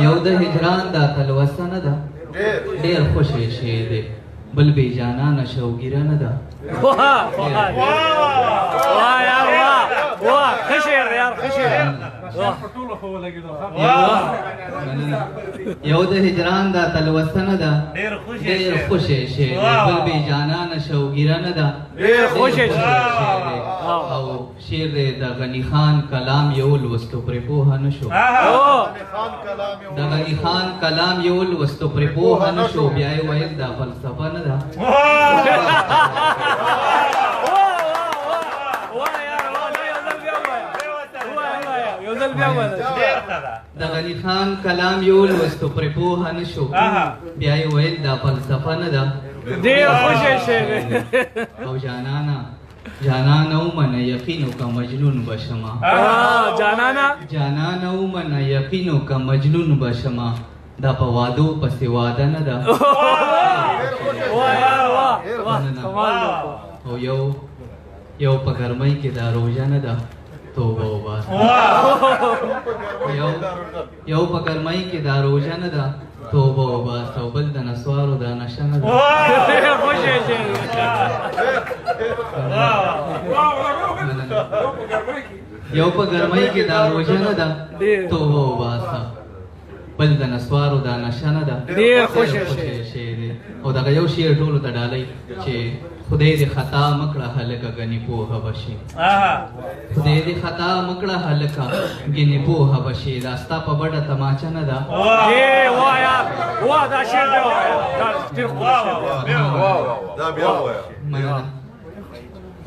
یو د هجران دا تلوسه نه ده ډېر خوشې شی دی بل بې جانانه شوګیره نه ده ښه شعر دی یار ښه شعر یو د هجران دا تلوسه نه ده ډېر خوشې شی دی بل بې جانانه شوګیره نه ده ډېر خوشې شی او شعر دی د غني خان کلام یو لوستو پرې پوهه نه شو د غني خان کلام یو لوستو پرې پوهه نه شو بیا یې ویل دا فلسفه نه ده د غني خان کلام یو لوستو پرې پوهه نه شو بیا یې ویل دا فلسفه نه ده ډېر خوشې شی دی او جانانه ومنه یقینو که مجنون بشما جانانه ومنه یقینو که مجنون بشما دا په وادو پسې واده نه ده او یو په ګرمۍ کې دا روژه نه ده توبه وباسه یو په ګرمۍ کې دا روژه نه ده توبه وباسه او بل د نسوارو دا نشه نه ده یو په ګرمۍ کې دا روژه نه ده توبه وباسه بل د نسوارو دا نشه نه ده ډېر خوشې شی دی او دغه یو شعر ټولو ته ډالۍ چې خدای دې خطا مکړه هلکه ګنې پوهه بشي خدای دې خطا مکړه هلکه ګنې پوهه بشي دا ستا په بډه تماچه نه ده دا شعر دی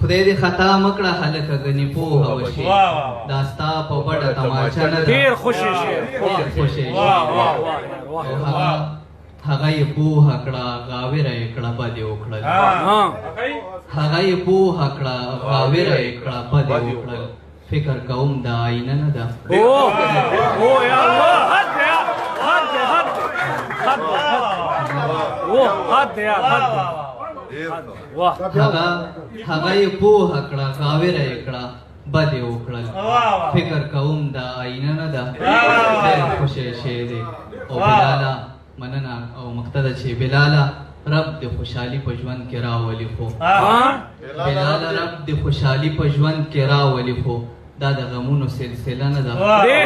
خدای دې خطا مکړه هلکه ګنې پوهه وشي دا ستا په بډه تماچه نه ده ډېر خوشې شي هغه یې پوهه کړه غاوره یې کړه بد یې وکړل هغه یې پوهه کړه غاوره یې کړه بد یې وکړل فکر کوم دا آینه نه ده هغه یې پوهه کړه غاوره یې کړه بد یې وکړل فکر کوم دا آینه نه ده ډېر خوشې شی دی او بلاله مننه او مقتده چې بلاله رب د خوشحالي په ژوند کې راولي خو بلاله رب د خوشحالي په ژوند کې راولي خو دا د غمونو سلسله نه ده ډېر